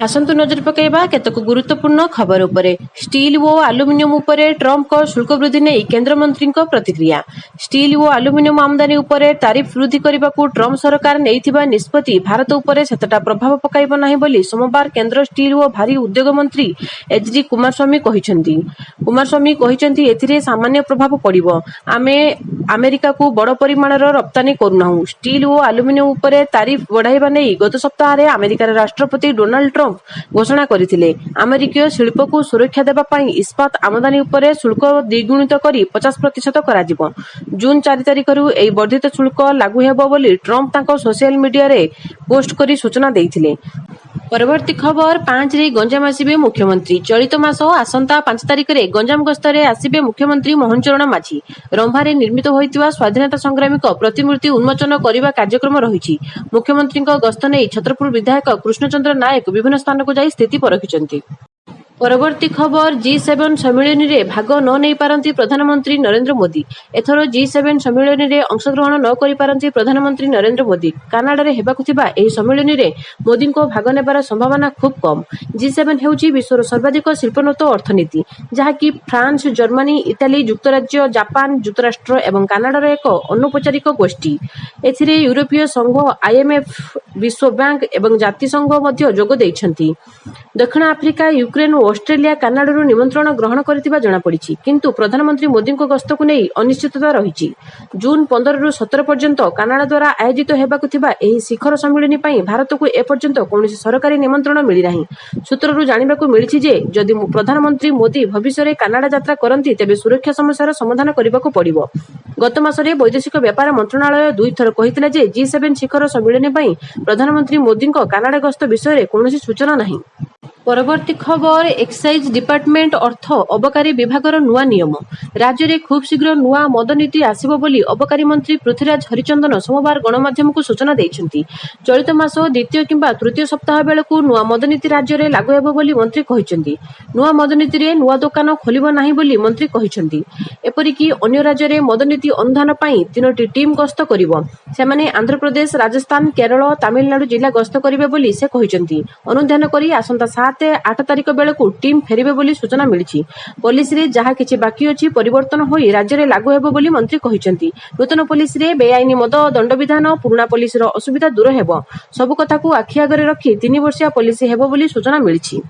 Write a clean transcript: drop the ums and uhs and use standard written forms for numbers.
आसंतु नजर पकाइबा केतक गुरुत्वपूर्ण खबर उपरे। स्टील ओ आलुमिनियम उपरे ट्रम्प शुल्क वृद्धि नहीं केंद्र मंत्री प्रतिक्रिया। स्टील ओ आलुमिनियम आमदानी उपरे तारिफ वृद्धि करने को ट्रम्प सरकार नैथिबा निष्पत्ति भारत उपरे सेतटा प्रभाव पकाइब नाही बोली सोमवार केंद्र स्टील ओ भारी उद्योग मंत्री एचडी कुमारस्वामी कहिसेंती। कुमारस्वामी कहिसेंती एथिरे सामान्य प्रभाव पड़िबो। आमे अमेरिका को बड़ परिमाणर रप्तानी करूनाहु। स्टील ओ आलुमिनियम उपरे तारिफ बढ़ाइबा नहीं गत सप्ताह अमेरिकार राष्ट्रपति डोनाल्ड ट्रम्प घोषणा करथिले। अमेरिकीय शिल्प को सुरक्षा देबा पई इस्पात आमदानी उपरे शुल्क द्विगुणित करी 50% कराजिबो। जून 4 तारिखरु एई वर्धित शुल्क लागू हेबो बोली ट्रम्प तांको सोशल मीडिया रे पोस्ट करी सूचना देइथिले। परवर्ती खबर 5 रे गंजाम आसिबे मुख्यमंत्री। चलित मास आसंता 5 तारिख रे गंजाम गस्तरे आसिबे मुख्यमंत्री मोहन चरण माझी। रंभारे निर्मित होइतिबा स्वाधीनता संग्रामीक प्रतिमूर्ति उन्मोचन करिबा कार्यक्रम रहिछि। मुख्यमंत्री गस्त नै छत्रपुर विधायक कृष्णचंद्र नायक विभिन्न स्थान को जाई स्थिति परखिचंती। परवर्ती खबर G7 सम्मेलन रे भाग न नहीं पारंती प्रधानमंत्री नरेंद्र मोदी। एथर G7 सम्मेलन रे अंशग्रहण न करि पारंती प्रधानमंत्री नरेंद्र मोदी। कनाडा रे हेबाकु थिबा एही सम्मेलन रे मोदी को भाग नेबार संभावना खूब कम। G7 हेउची विश्वर सर्वाधिक शिल्पोन्नत अर्थनीति जहाँकि फ्रांस, जर्मनी, इटाली, युक्तराज्य, जापान, युक्तराष्ट्र एवं कनाडार एक अनौपचारिक गोष्ठी। एथिरे यूरोपीय संघ, IMF, विश्व बैंक एवं जातिसंघ मध्य जोग देइछंती। दक्षिण आफ्रिका, यूक्रेन और ऑस्ट्रेलिया कनाडारू निमंत्रण ग्रहण करथिबा जणा पड़िछि। किंतु प्रधानमंत्री मोदी को गस्त को नहीं अनिश्चितता रहिछि। जून 15 रु 17 पर्यंत कनाडा द्वारा आयोजित हेबाकु थिबा एही शिखर सम्मेलन पई भारत को एपर्यंत कोनोसी सरकारी निमंत्रण मिली नाही। सूत्ररू जानिबाकू मिलिछि जे जदि प्रधानमंत्री मोदी भविष्य रे कनाडा यात्रा करंती तेबे सुरक्षा समस्यार समाधान करबाकू पड़िबो। गत मासरे वैदेशिक व्यापार मंत्रणालय 2 थर कहितला जे G7 शिखर सम्मेलन पई प्रधानमंत्री मोदी को कनाडा गस्त विषय रे कोनोसी सूचना नाही। परवर्ती खबर एक्साइज डिपार्टमेंट अर्थ अबकारी विभागर नुआ नियम। राज्य में खूब शीघ्र नुआ मद नीति आसिबो बोली अबकारी मंत्री पृथ्वीराज हरिचंदन सोमवार गणमाध्यम को सूचना देइछंती। चलित मास द्वितीय किंबा तृतीय सप्ताह बेलकू नुआ मद नीति राज्य में लागू हेबो बोली मंत्री कहिसेंती। नुआ मद नीति रे नुआ दुकान खोलिबो नाही बोली मंत्री कहिसेंती। एपरिकी अन्य राज्य में मद नीति अनुधान पई 3टी टीम गस्त करिवो। सेमाने आंध्र प्रदेश, राजस्थान, केरल, तमिलनाडु जिला गस्त करिवे बोली से कहिसेंती। अनुधान करी आसंता 7-8 तारिख बेलकू टीम फेरिबे बोली सूचना मिलिछि। पुलिस रे जहा किछि बाकी अछि परिवर्तन होई राज्य रे लागू हेबो बोली मंत्री कहिसेंती। नूतन पुलिस रे बेआईनी मद दंड विधान, पुराना पुलिस रो असुविधा दूर हेबो। सब कथा को आखि आगरे रखी 3 वर्षिया पुलिस हेबो बोली सूचना मिलिछि।